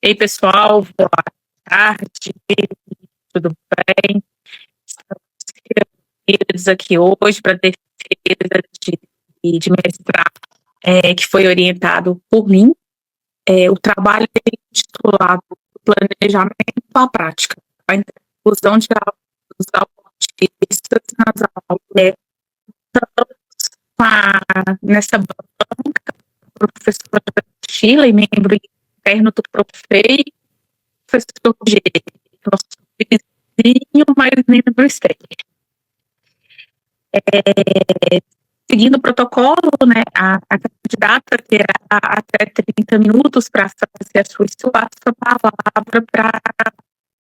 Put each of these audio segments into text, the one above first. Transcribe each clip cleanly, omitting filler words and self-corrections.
Ei, pessoal, boa tarde, tudo bem? Estamos reunidos aqui hoje para a defesa de mestrado, que foi orientado por mim. O trabalho é intitulado Planejamento à Prática, a inclusão de dos autistas nas aulas. Nessa banca, professora Sheila, membro interno do Profei, professor G, nosso vizinho, mas membro externo. Seguindo o protocolo, né, a candidata terá até 30 minutos para fazer a sua palavra para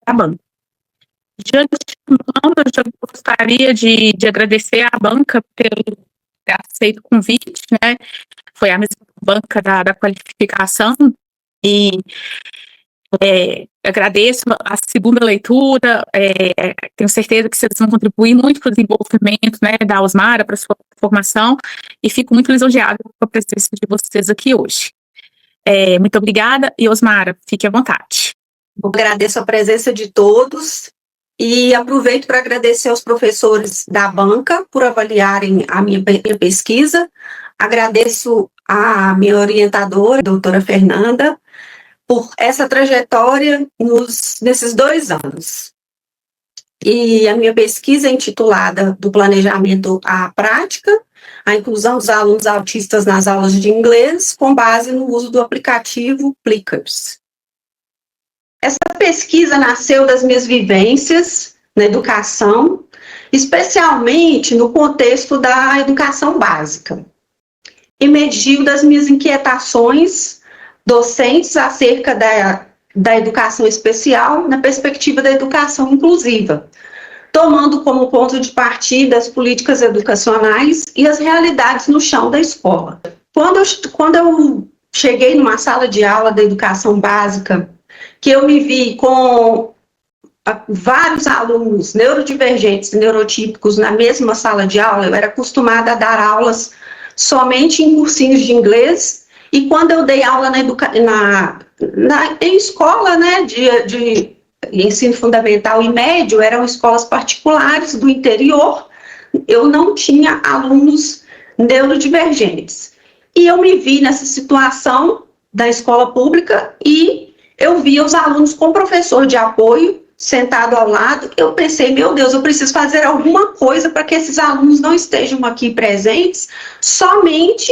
a banca. De antemão, eu já gostaria de agradecer à banca pelo ter aceito o convite, né? Foi a mesma banca da qualificação e agradeço a segunda leitura, tenho certeza que vocês vão contribuir muito para o desenvolvimento, né, da Osmara, para a sua formação, e fico muito lisonjeada com a presença de vocês aqui hoje. Muito obrigada, e Osmara, fique à vontade. Eu agradeço a presença de todos e aproveito para agradecer aos professores da banca por avaliarem a minha pesquisa. Agradeço a minha orientadora, a doutora Fernanda, por essa trajetória nesses 2 anos. E a minha pesquisa é intitulada Do Planejamento à Prática, a inclusão dos alunos autistas nas aulas de inglês, com base no uso do aplicativo Plickers. Essa pesquisa nasceu das minhas vivências na educação, especialmente no contexto da educação básica. Emergiu das minhas inquietações docentes acerca da educação especial na perspectiva da educação inclusiva, tomando como ponto de partida as políticas educacionais e as realidades no chão da escola. Quando eu cheguei numa sala de aula da educação básica, que eu me vi com vários alunos neurodivergentes e neurotípicos na mesma sala de aula, eu era acostumada a dar aulas somente em cursinhos de inglês, e quando eu dei aula em escola, né, de ensino fundamental e médio, eram escolas particulares do interior, eu não tinha alunos neurodivergentes. E eu me vi nessa situação da escola pública e eu via os alunos com professor de apoio sentado ao lado. Eu pensei, meu Deus, eu preciso fazer alguma coisa para que esses alunos não estejam aqui presentes somente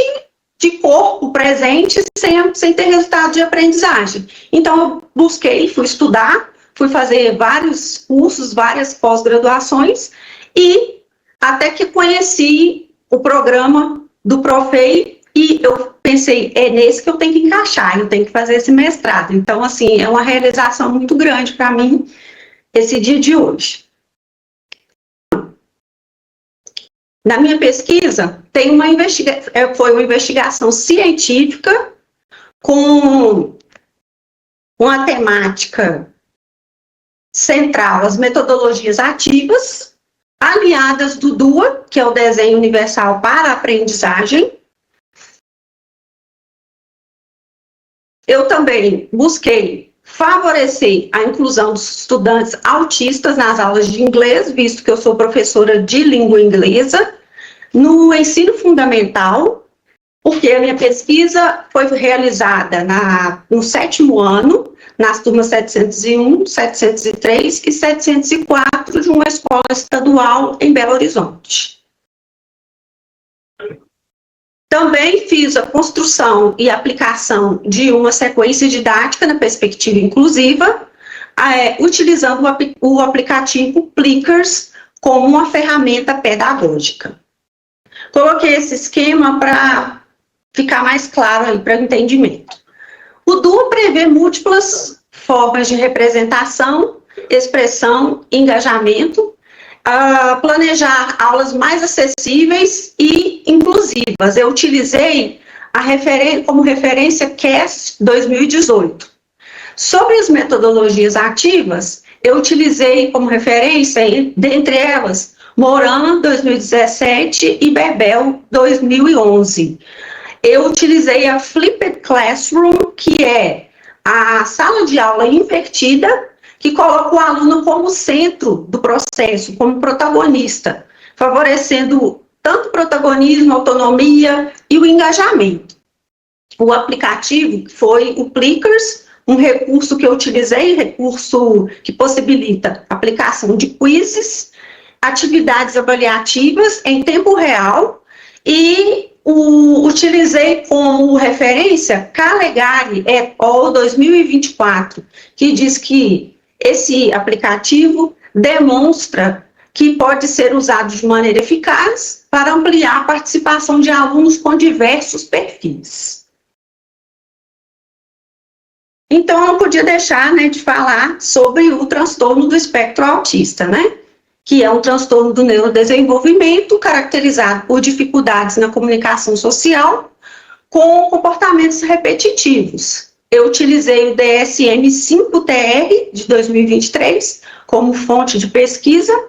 de corpo presente, sem ter resultado de aprendizagem. Então, eu busquei, fui estudar, fui fazer vários cursos, várias pós-graduações, e até que conheci o programa do Profei, e eu pensei, é nesse que eu tenho que encaixar, eu tenho que fazer esse mestrado. Então, assim, é uma realização muito grande para mim, esse dia de hoje. Na minha pesquisa, foi uma investigação científica com uma temática central, as metodologias ativas, aliadas do DUA, que é o Desenho Universal para a Aprendizagem. Eu também busquei favorecer a inclusão dos estudantes autistas nas aulas de inglês, visto que eu sou professora de língua inglesa, no ensino fundamental, porque a minha pesquisa foi realizada no 7º ano, nas turmas 701, 703 e 704 de uma escola estadual em Belo Horizonte. Também fiz a construção e aplicação de uma sequência didática na perspectiva inclusiva, utilizando o aplicativo Plickers como uma ferramenta pedagógica. Coloquei esse esquema para ficar mais claro aí para o entendimento. O DUA prevê múltiplas formas de representação, expressão, engajamento, planejar aulas mais acessíveis e inclusivas. Eu utilizei como referência CAST 2018. Sobre as metodologias ativas, eu utilizei como referência, dentre elas, Moran 2017 e Bebel 2011. Eu utilizei a Flipped Classroom, que é a sala de aula invertida, que coloca o aluno como centro do processo, como protagonista, favorecendo tanto o protagonismo, a autonomia e o engajamento. O aplicativo foi o Plickers, um recurso que eu utilizei, recurso que possibilita a aplicação de quizzes, atividades avaliativas em tempo real, e utilizei como referência Calegari et al. 2024, que diz que esse aplicativo demonstra que pode ser usado de maneira eficaz para ampliar a participação de alunos com diversos perfis. Então, eu não podia deixar, né, de falar sobre o transtorno do espectro autista, né? Que é um transtorno do neurodesenvolvimento caracterizado por dificuldades na comunicação social com comportamentos repetitivos. Eu utilizei o DSM-5-TR de 2023 como fonte de pesquisa.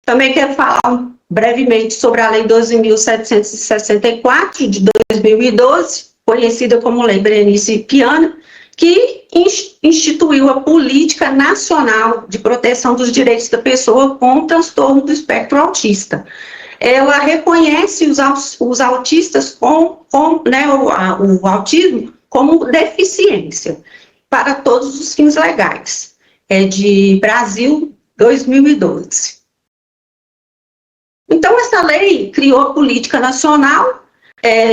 Também quero falar brevemente sobre a Lei 12.764 de 2012, conhecida como Lei Berenice Piana, que instituiu a Política Nacional de Proteção dos Direitos da Pessoa com Transtorno do Espectro Autista. Ela reconhece os autistas né, o autismo como deficiência para todos os fins legais. É de Brasil 2012. Então, essa lei criou a Política Nacional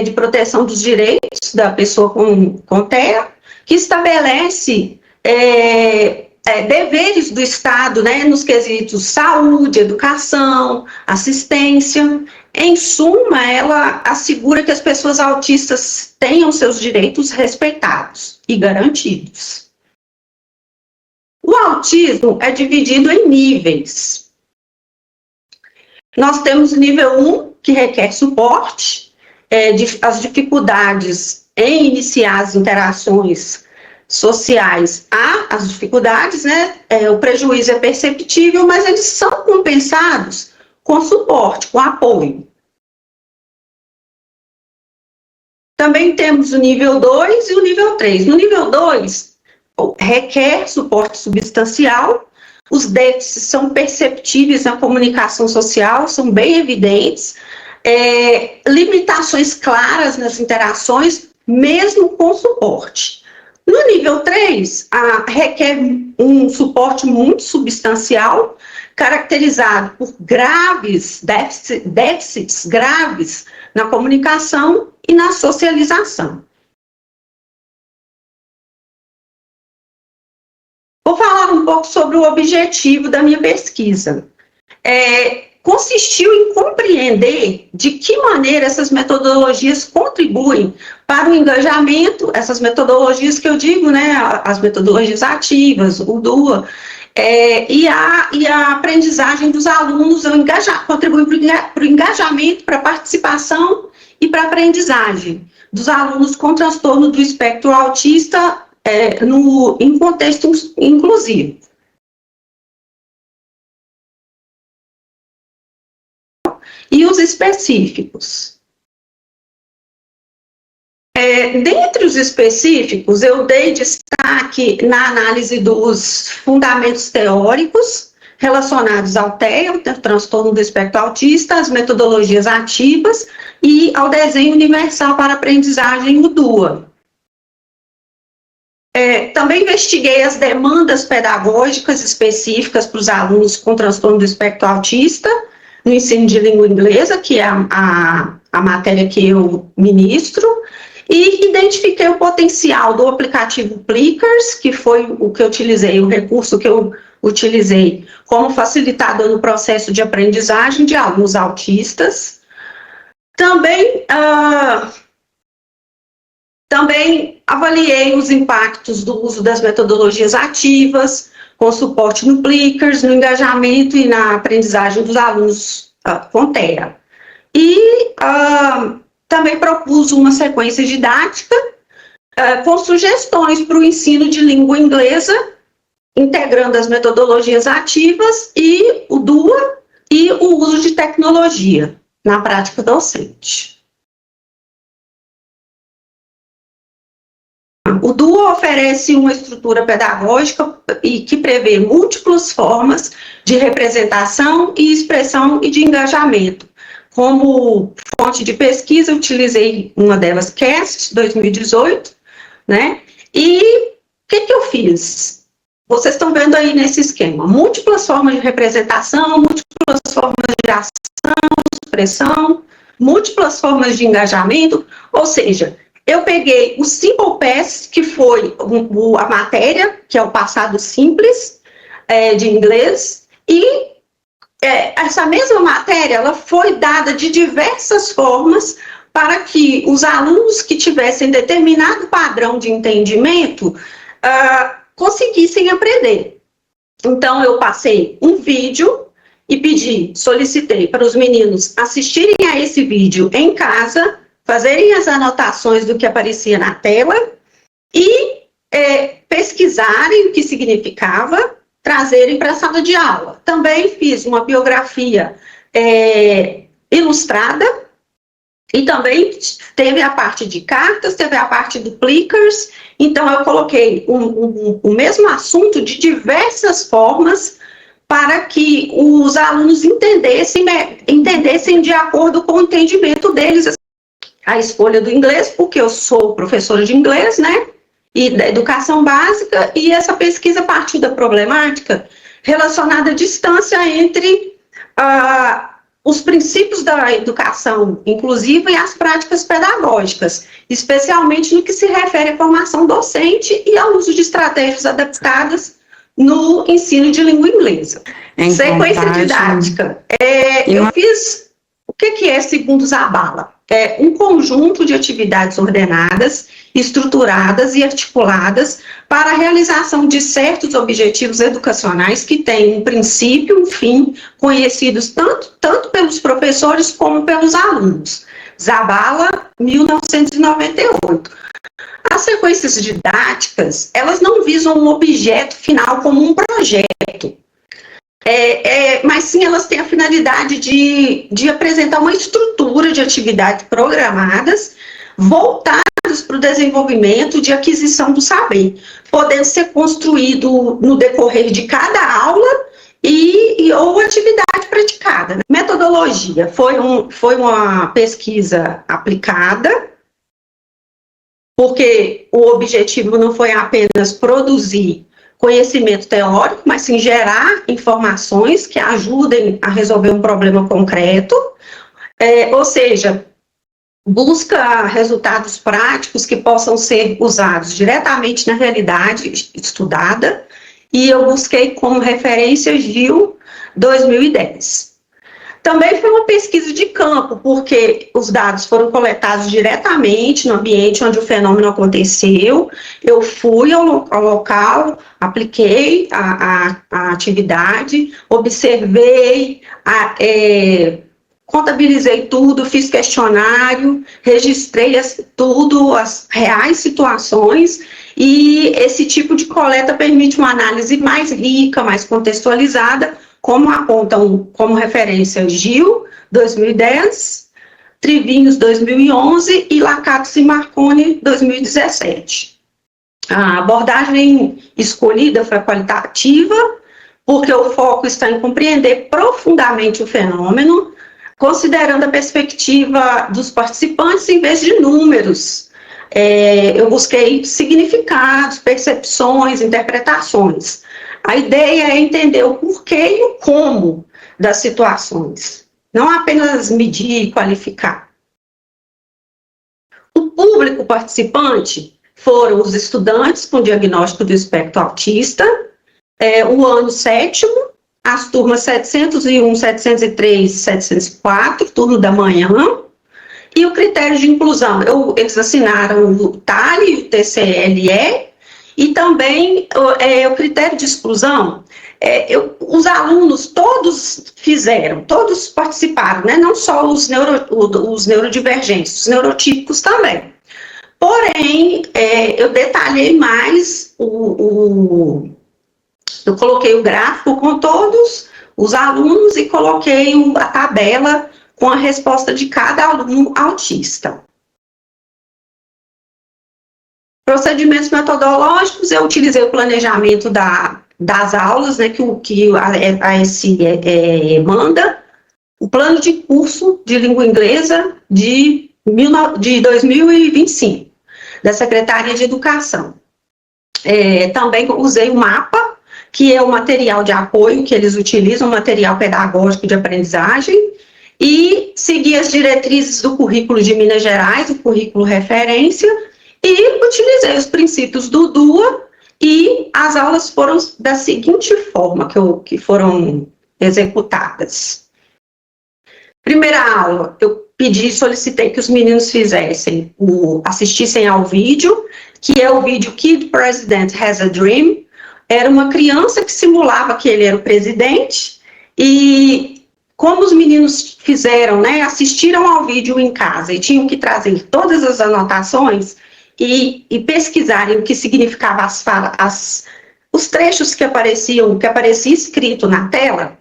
de Proteção dos Direitos da Pessoa com TEA, que estabelece deveres do Estado, né, nos quesitos saúde, educação, assistência. Em suma, ela assegura que as pessoas autistas tenham seus direitos respeitados e garantidos. O autismo é dividido em níveis. Nós temos o nível 1, que requer suporte, as dificuldades em iniciar as interações sociais, há as dificuldades, né? O prejuízo é perceptível, mas eles são compensados com suporte, com apoio. Também temos o nível 2 e o nível 3. No nível 2, requer suporte substancial, os déficits são perceptíveis na comunicação social, são bem evidentes, limitações claras nas interações, mesmo com suporte. No nível 3, requer um suporte muito substancial, caracterizado por graves déficits graves na comunicação e na socialização. Vou falar um pouco sobre o objetivo da minha pesquisa. Consistiu em compreender de que maneira essas metodologias contribuem para o engajamento, essas metodologias que eu digo, né, as metodologias ativas, o DUA, e a aprendizagem dos alunos contribuem para o engajamento, para a participação e para a aprendizagem dos alunos com transtorno do espectro autista em contexto inclusivo. E os específicos. Dentre os específicos, eu dei destaque na análise dos fundamentos teóricos relacionados ao TEA, o transtorno do espectro autista, as metodologias ativas e ao desenho universal para aprendizagem, o DUA. Também investiguei as demandas pedagógicas específicas para os alunos com transtorno do espectro autista, no ensino de língua inglesa, que é a matéria que eu ministro, e identifiquei o potencial do aplicativo Plickers, que foi o que eu utilizei, o recurso que eu utilizei como facilitador no processo de aprendizagem de alunos autistas. Também avaliei os impactos do uso das metodologias ativas, com suporte no Plickers, no engajamento e na aprendizagem dos alunos com TEA. E também propus uma sequência didática com sugestões para o ensino de língua inglesa, integrando as metodologias ativas e o DUA e o uso de tecnologia na prática docente. O DUA oferece uma estrutura pedagógica e que prevê múltiplas formas de representação e expressão e de engajamento. Como fonte de pesquisa, utilizei uma delas, CAST, 2018, né? E o que eu fiz? Vocês estão vendo aí nesse esquema, múltiplas formas de representação, múltiplas formas de ação, expressão, múltiplas formas de engajamento, ou seja, eu peguei o Simple Past, que foi a matéria, que é o passado simples de inglês, e essa mesma matéria ela foi dada de diversas formas para que os alunos que tivessem determinado padrão de entendimento conseguissem aprender. Então, eu passei um vídeo e solicitei para os meninos assistirem a esse vídeo em casa, fazerem as anotações do que aparecia na tela e pesquisarem o que significava, trazerem para a sala de aula. Também fiz uma biografia ilustrada e também teve a parte de cartas, teve a parte do Plickers. Então, eu coloquei o mesmo assunto de diversas formas para que os alunos entendessem de acordo com o entendimento deles a escolha do inglês, porque eu sou professora de inglês, né? E da educação básica, e essa pesquisa partiu da problemática relacionada à distância entre os princípios da educação inclusiva e as práticas pedagógicas, especialmente no que se refere à formação docente e ao uso de estratégias adaptadas no ensino de língua inglesa. Sequência didática. Eu fiz o que é segundo Zabala? É um conjunto de atividades ordenadas, estruturadas e articuladas para a realização de certos objetivos educacionais que têm um princípio e um fim conhecidos tanto pelos professores como pelos alunos. Zabala, 1998. As sequências didáticas, elas não visam um objeto final como um projeto, mas sim elas têm a finalidade de apresentar uma estrutura de atividades programadas voltadas para o desenvolvimento de aquisição do saber, podendo ser construído no decorrer de cada aula ou atividade praticada. Metodologia foi uma pesquisa aplicada, porque o objetivo não foi apenas produzir conhecimento teórico, mas sim gerar informações que ajudem a resolver um problema concreto, ou seja, busca resultados práticos que possam ser usados diretamente na realidade estudada, e eu busquei como referência GIL 2010. Também foi uma pesquisa de campo, porque os dados foram coletados diretamente no ambiente onde o fenômeno aconteceu. Eu fui ao local, apliquei a atividade, observei, contabilizei tudo, fiz questionário, registrei tudo, as reais situações, e esse tipo de coleta permite uma análise mais rica, mais contextualizada, como apontam como referência GIL, 2010, Trivinhos, 2011 e Lacatos e Marconi, 2017. A abordagem escolhida foi qualitativa, porque o foco está em compreender profundamente o fenômeno, considerando a perspectiva dos participantes em vez de números. Eu busquei significados, percepções, interpretações. A ideia é entender o porquê e o como das situações, não apenas medir e qualificar. O público participante foram os estudantes com diagnóstico do espectro autista, o ano 7º, as turmas 701, 703, 704, turno da manhã, e o critério de inclusão. Eles assinaram o TALE, o TCLE, e também o critério de exclusão, os alunos todos participaram, né? Não só os neurodivergentes, os neurotípicos também. Porém, eu detalhei mais, eu coloquei o gráfico com todos os alunos e coloquei a tabela com a resposta de cada aluno autista. Procedimentos metodológicos, eu utilizei o planejamento das aulas, né, que a SI manda, o plano de curso de língua inglesa de 2025, da Secretaria de Educação. Também usei o MAPA, que é o material de apoio que eles utilizam, material pedagógico de aprendizagem, e segui as diretrizes do currículo de Minas Gerais, o currículo referência, e utilizei os princípios do DUA, e as aulas foram da seguinte forma que foram executadas. Primeira aula, eu solicitei que os meninos assistissem ao vídeo, que é o vídeo Kid President Has a Dream. Era uma criança que simulava que ele era o presidente, e como os meninos fizeram, né, assistiram ao vídeo em casa e tinham que trazer todas as anotações e pesquisarem o que significava os trechos que aparecia escrito na tela,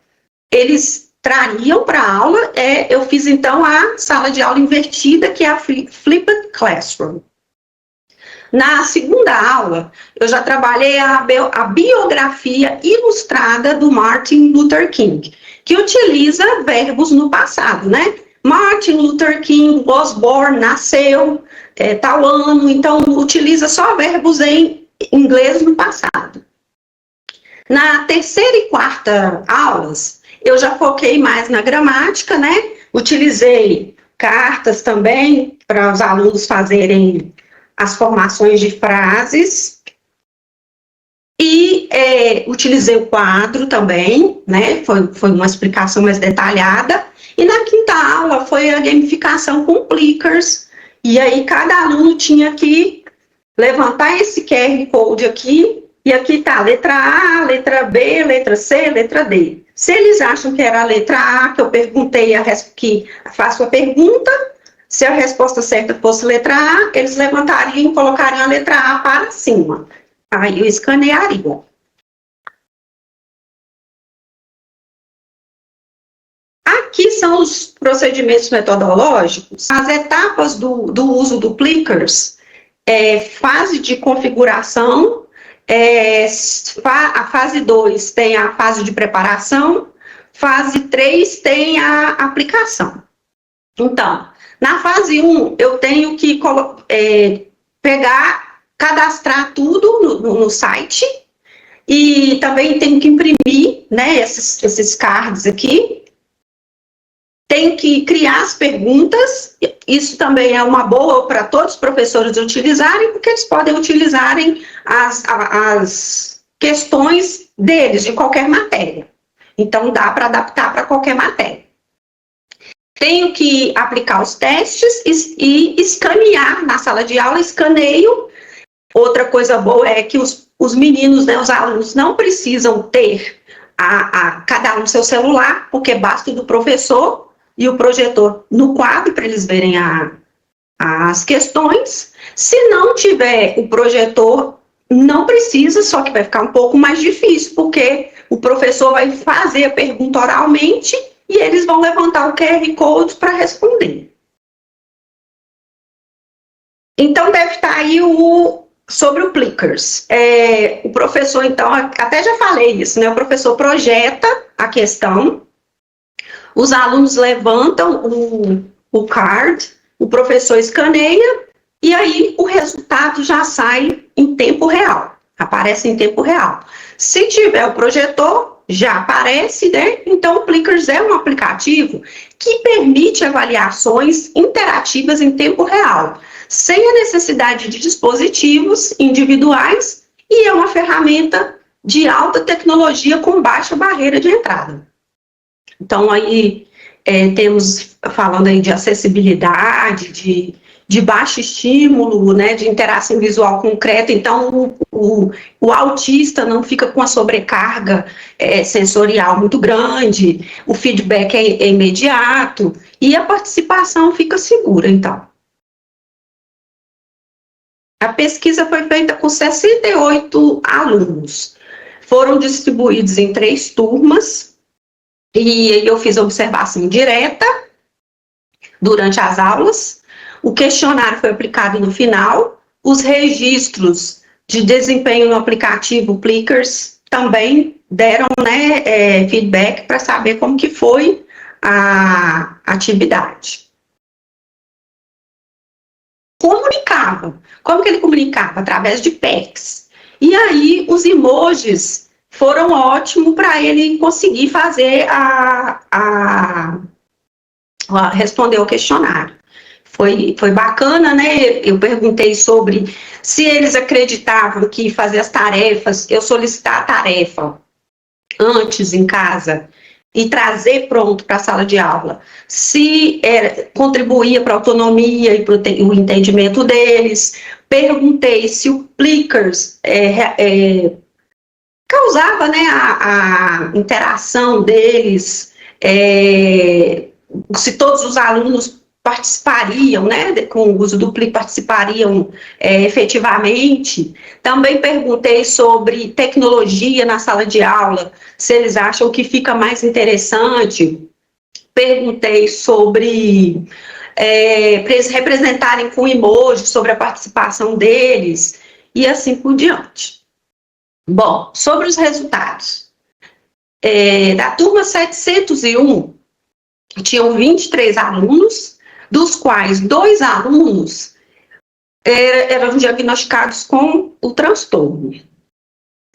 eles trariam para a aula. Eu fiz, então, a sala de aula invertida, que é a Flipped Classroom. Na segunda aula, eu já trabalhei a biografia ilustrada do Martin Luther King, que utiliza verbos no passado, né? Martin Luther King was born, nasceu, tal ano, então utiliza só verbos em inglês no passado. Na terceira e quarta aulas, eu já foquei mais na gramática, né? Utilizei cartas também para os alunos fazerem as formações de frases, e utilizei o quadro também, né? Foi uma explicação mais detalhada. E na quinta aula foi a gamificação com clickers, e aí cada aluno tinha que levantar esse QR Code aqui, e aqui está a letra A, letra B, letra C, letra D. Se eles acham que era a letra A, que eu perguntei, que faço a pergunta, se a resposta certa fosse letra A, eles levantariam e colocariam a letra A para cima. Aí eu escanearia. Aqui são os procedimentos metodológicos. As etapas do uso do Clickers: fase de configuração, a fase 2 tem a fase de preparação, fase 3 tem a aplicação. Então, na fase 1, eu tenho que cadastrar tudo no site, e também tenho que imprimir, né, esses cards aqui. Tenho que criar as perguntas. Isso também é uma boa para todos os professores utilizarem, porque eles podem utilizarem as questões deles, de qualquer matéria. Então, dá para adaptar para qualquer matéria. Tenho que aplicar os testes e escanear na sala de aula, escaneio. Outra coisa boa é que os meninos, né, os alunos, não precisam ter cada um seu celular, porque basta do professor e o projetor no quadro para eles verem as questões. Se não tiver o projetor, não precisa, só que vai ficar um pouco mais difícil, porque o professor vai fazer a pergunta oralmente e eles vão levantar o QR Code para responder. Então, deve estar aí sobre o Clickers. O professor, então, até já falei isso, né? O professor projeta a questão, os alunos levantam o card, o professor escaneia, e aí o resultado já sai em tempo real, aparece em tempo real. Se tiver o projetor, já aparece, né? Então, o Clickers é um aplicativo que permite avaliações interativas em tempo real, sem a necessidade de dispositivos individuais, e é uma ferramenta de alta tecnologia com baixa barreira de entrada. Então, aí temos, falando aí de acessibilidade, de baixo estímulo, né, de interação visual concreta. Então, o autista não fica com a sobrecarga sensorial muito grande, o feedback é imediato, e a participação fica segura, então. A pesquisa foi feita com 68 alunos. Foram distribuídos em 3 turmas, e eu fiz observação direta durante as aulas. O questionário foi aplicado no final, Os registros de desempenho no aplicativo Plickers também deram, né, feedback para saber como que foi a atividade. Comunicava. Como que ele comunicava? Através de PECs. E aí, os emojis foram ótimos para ele conseguir fazer responder ao questionário. Foi bacana, né? Eu perguntei sobre se eles acreditavam que fazer as tarefas, eu solicitar a tarefa antes em casa e trazer pronto para a sala de aula, se contribuía para a autonomia e para o entendimento deles. Perguntei se o Plickers causava, né, a interação deles, se todos os alunos participariam, né, com o uso do Plickers, participariam efetivamente. Também perguntei sobre tecnologia na sala de aula, se eles acham que fica mais interessante. Perguntei sobre, para eles representarem com emoji, sobre a participação deles, e assim por diante. Bom, sobre os resultados. Da turma 701, tinham 23 alunos, dos quais 2 alunos eram diagnosticados com o transtorno.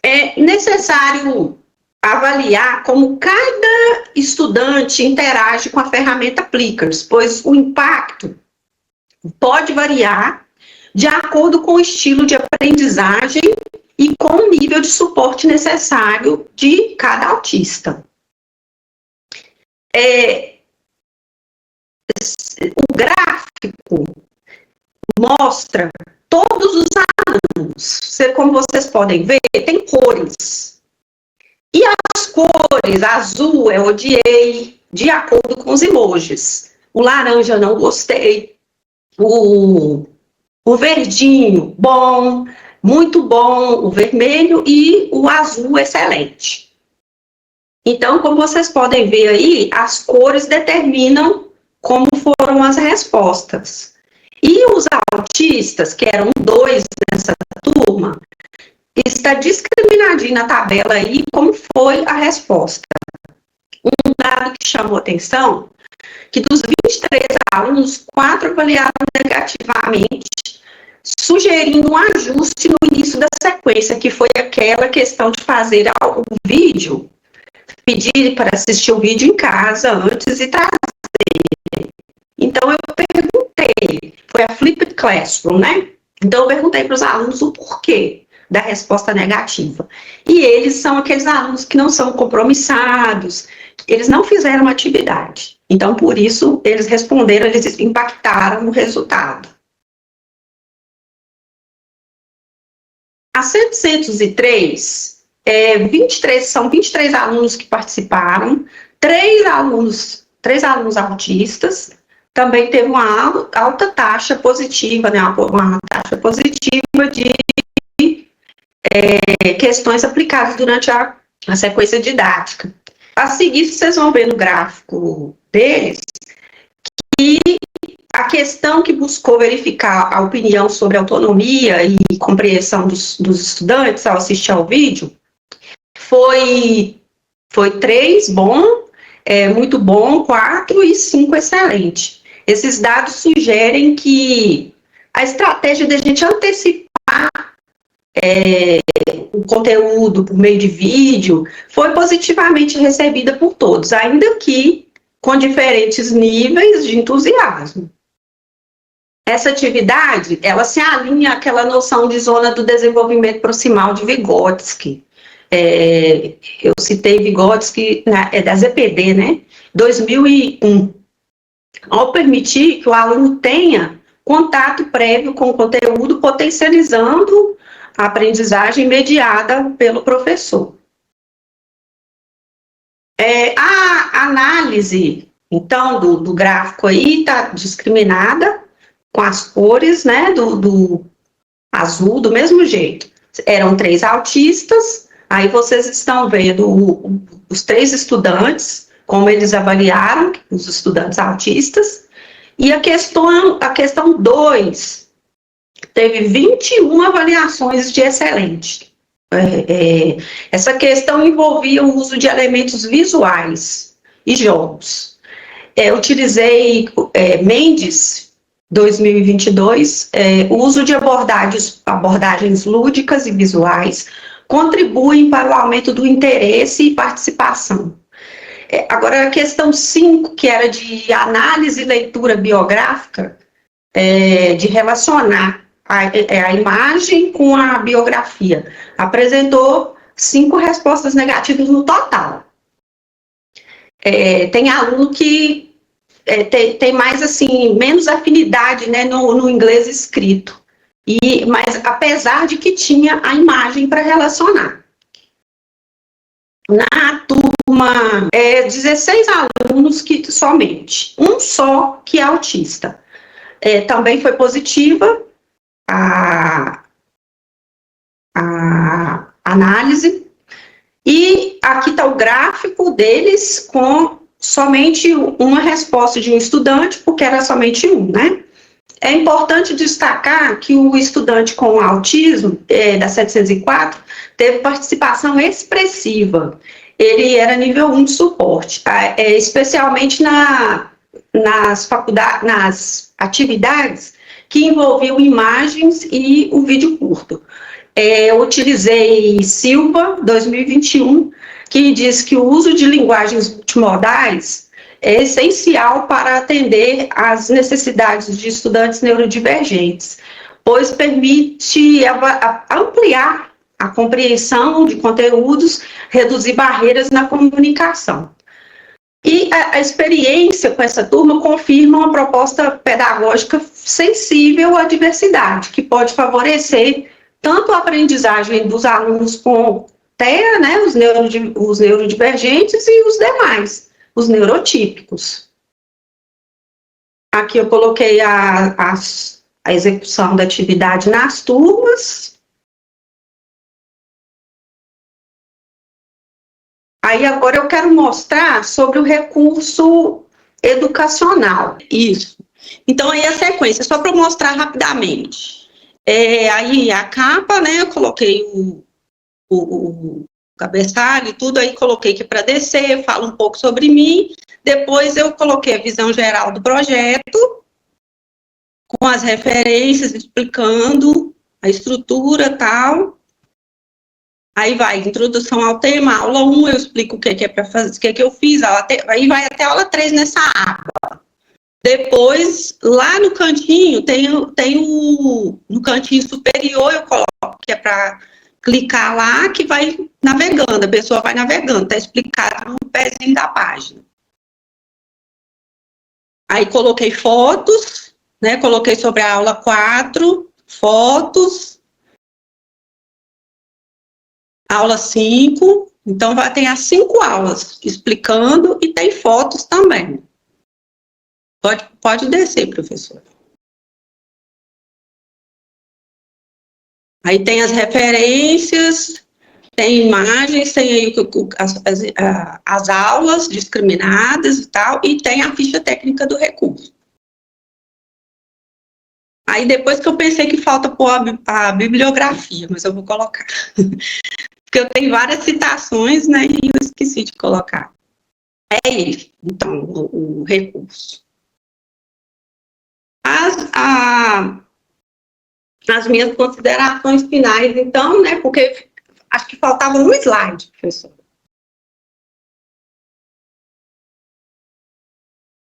É necessário avaliar como cada estudante interage com a ferramenta Plickers, pois o impacto pode variar de acordo com o estilo de aprendizagem e com o nível de suporte necessário de cada autista. O gráfico mostra todos os alunos. Como vocês podem ver, tem cores. E as cores, azul eu odiei, de acordo com os emojis. O laranja não gostei. O verdinho, bom, muito bom. O vermelho e o azul, excelente. Então, como vocês podem ver aí, as cores determinam como foram as respostas. E os autistas, que eram 2 nessa turma, está discriminadinho na tabela aí como foi a resposta. Um dado que chamou atenção, que dos 23 alunos, 4 avaliaram negativamente, sugerindo um ajuste no início da sequência, que foi aquela questão de fazer o vídeo, pedir para assistir o vídeo em casa antes e trazer. Então, eu perguntei, foi a Flipped Classroom, né? Então, eu perguntei para os alunos o porquê da resposta negativa. E eles são aqueles alunos que não são compromissados, eles não fizeram atividade. Então, por isso, eles responderam, eles impactaram no resultado. A 703, são 23 alunos que participaram, 3 alunos autistas, também teve uma alta taxa positiva, né, uma taxa positiva de questões aplicadas durante a sequência didática. A seguir, vocês vão ver no gráfico deles que a questão que buscou verificar a opinião sobre autonomia e compreensão dos estudantes ao assistir ao vídeo foi 3, bom, muito bom, 4 e 5, excelente. Esses dados sugerem que a estratégia de a gente antecipar o conteúdo por meio de vídeo foi positivamente recebida por todos, ainda que com diferentes níveis de entusiasmo. Essa atividade, ela se alinha àquela noção de zona do desenvolvimento proximal de Vygotsky. Eu citei Vygotsky, da ZPD, né? 2001. Ao permitir que o aluno tenha contato prévio com o conteúdo, potencializando a aprendizagem mediada pelo professor. A análise, então, do gráfico aí está discriminada com as cores, né, do azul, do mesmo jeito. Eram 3 autistas, aí vocês estão vendo os 3 estudantes, como eles avaliaram, os estudantes autistas, e a questão 2 teve 21 avaliações de excelente. Essa questão envolvia o uso de elementos visuais e jogos. Utilizei Mendes 2022, o uso de abordagens lúdicas e visuais contribuem para o aumento do interesse e participação. Agora, a questão 5, que era de análise e leitura biográfica, de relacionar a imagem com a biografia, apresentou 5 respostas negativas no total. Tem aluno que tem mais, assim, menos afinidade, né, no inglês escrito, mas apesar de que tinha a imagem para relacionar. Na turma, 16 alunos que somente, um só que é autista. Também foi positiva a análise, e aqui está o gráfico deles com somente uma resposta de um estudante, porque era somente um, né? É importante destacar que o estudante com autismo, da 704, teve participação expressiva. Ele era nível 1 de suporte, especialmente nas atividades que envolviam imagens e o vídeo curto. Eu utilizei Silva, 2021, que diz que o uso de linguagens multimodais é essencial para atender às necessidades de estudantes neurodivergentes, pois permite ampliar a compreensão de conteúdos, reduzir barreiras na comunicação. E a experiência com essa turma confirma uma proposta pedagógica sensível à diversidade, que pode favorecer tanto a aprendizagem dos alunos com TEA, né, os neurodivergentes, e os demais, os neurotípicos. Aqui eu coloquei a execução da atividade nas turmas. Aí agora eu quero mostrar sobre o recurso educacional. Isso. Então aí a sequência, só para mostrar rapidamente. Aí a capa, né, eu coloquei o cabeçalho e tudo, aí coloquei aqui para descer, falo um pouco sobre mim, depois eu coloquei a visão geral do projeto, com as referências, explicando a estrutura e tal. Aí vai, introdução ao tema, aula 1, eu explico o que é para fazer, o que eu fiz, aí vai até aula 3 nessa aba. Depois, lá no cantinho, no cantinho superior, eu coloco que é para clicar lá, que vai navegando, a pessoa vai navegando, está explicado no pezinho da página. Aí coloquei fotos, né, coloquei sobre a aula 4, fotos, aula 5, então tem as 5 aulas explicando e tem fotos também. Pode descer, professor. Aí tem as referências, tem imagens, tem aí as aulas discriminadas e tal, e tem a ficha técnica do recurso. Aí depois que eu pensei que falta pôr a bibliografia, mas eu vou colocar. Porque eu tenho várias citações, né, e eu esqueci de colocar. É isso, então, o recurso. As minhas considerações finais, então, né, porque acho que faltava um slide, professor.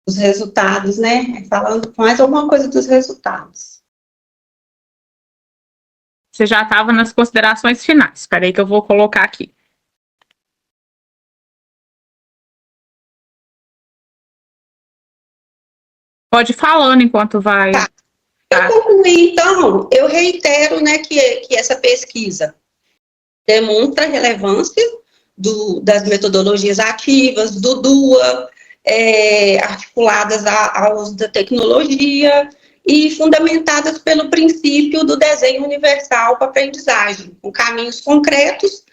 Os resultados, né, falando mais alguma coisa dos resultados. Você já estava nas considerações finais, espera aí que eu vou colocar aqui. Pode ir falando enquanto vai... Tá. Eu concluí, então, eu reitero, né, que essa pesquisa demonstra a relevância das metodologias ativas, do DUA, articuladas ao uso da tecnologia e fundamentadas pelo princípio do desenho universal para a aprendizagem, com caminhos concretos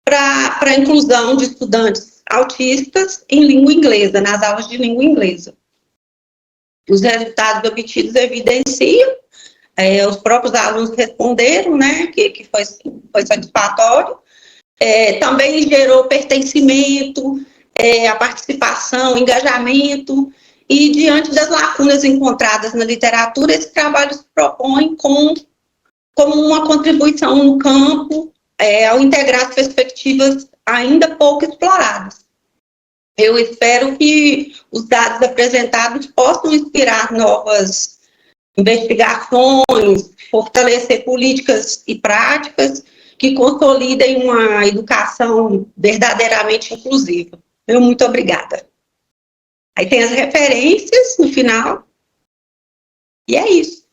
para a inclusão de estudantes autistas em língua inglesa, nas aulas de língua inglesa. Os resultados obtidos evidenciam Os próprios alunos responderam, né, que foi satisfatório. Também gerou pertencimento, a participação, o engajamento, e diante das lacunas encontradas na literatura, esse trabalho se propõe como uma contribuição no campo, ao integrar perspectivas ainda pouco exploradas. Eu espero que os dados apresentados possam inspirar novas investigações, fortalecer políticas e práticas que consolidem uma educação verdadeiramente inclusiva. Muito obrigada. Aí tem as referências no final, e é isso.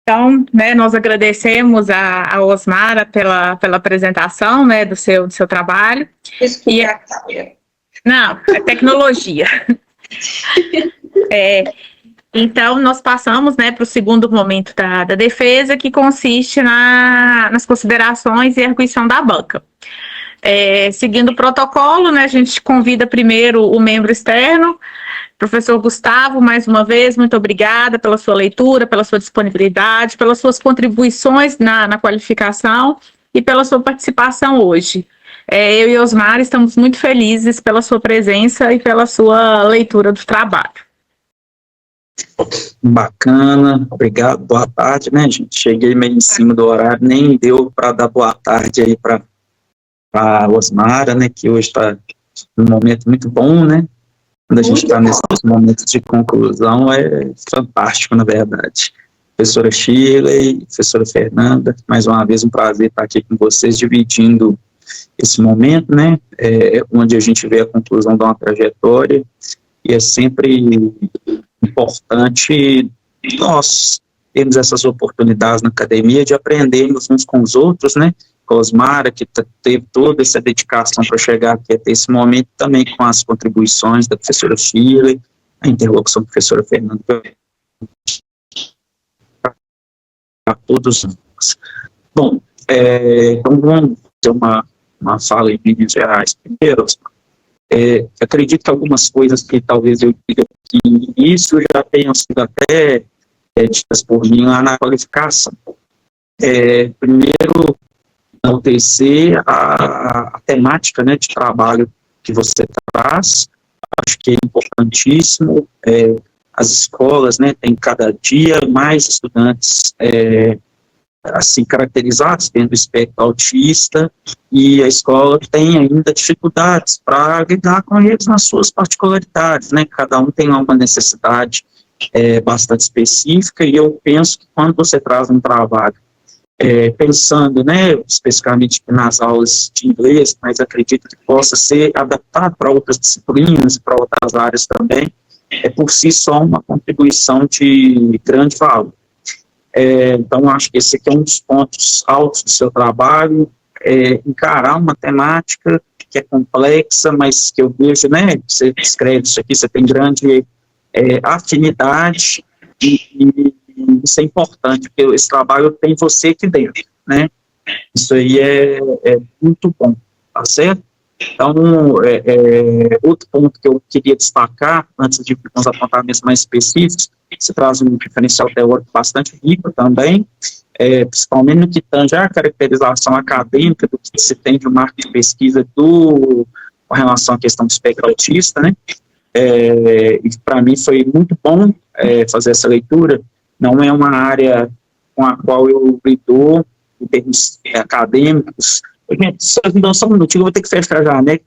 Então, né, nós agradecemos a Osmara pela apresentação, né, do seu trabalho. Desculpa, Não, é tecnologia. Então, nós passamos, né, para o segundo momento da defesa, que consiste nas considerações e arguição da banca. Seguindo o protocolo, né, a gente convida primeiro o membro externo. Professor Gustavo, mais uma vez, muito obrigada pela sua leitura, pela sua disponibilidade, pelas suas contribuições na qualificação e pela sua participação hoje. Eu e Osmar estamos muito felizes pela sua presença e pela sua leitura do trabalho. Bacana, obrigado, boa tarde, né, gente? Cheguei meio em cima do horário, nem deu para dar boa tarde aí para a Osmara, né, que hoje está num momento muito bom, né? Quando a gente está nesses momentos de conclusão, é fantástico, na verdade. Professora Sheila e professora Fernanda, mais uma vez um prazer estar aqui com vocês, dividindo esse momento, né, onde a gente vê a conclusão de uma trajetória, e é sempre importante nós termos essas oportunidades na academia de aprendermos uns com os outros, né, com a Osmara, que teve toda essa dedicação para chegar aqui até esse momento, também com as contribuições da professora Sheila, a interlocução da professora Fernanda, a todos nós. Bom, então vamos ter uma fala em linhas gerais primeiro. Acredito que algumas coisas que talvez eu diga que isso já tenham sido até ditas por mim lá na qualificação. Primeiro, enaltecer a temática, né, de trabalho que você traz, acho que é importantíssimo. As escolas, né, têm cada dia mais estudantes assim, caracterizados dentro do espectro autista, e a escola tem ainda dificuldades para lidar com eles nas suas particularidades, né, cada um tem uma necessidade bastante específica, e eu penso que quando você traz um trabalho, pensando, né, especificamente nas aulas de inglês, mas acredito que possa ser adaptado para outras disciplinas, para outras áreas também, por si só uma contribuição de grande valor. Então, acho que esse aqui é um dos pontos altos do seu trabalho, encarar uma temática que é complexa, mas que eu vejo, né, você escreve isso aqui, você tem grande afinidade, e isso é importante, porque esse trabalho tem você aqui dentro, né, isso aí é muito bom, tá certo? Então, outro ponto que eu queria destacar, antes de ir para os apontamentos mais específicos, você traz um diferencial teórico bastante rico também, principalmente no que tange a caracterização acadêmica do que se tem de um marco de pesquisa com relação à questão do espectro autista, né? E para mim foi muito bom fazer essa leitura. Não é uma área com a qual eu lido em termos acadêmicos. Gente, só um minutinho, eu vou ter que fechar já, né?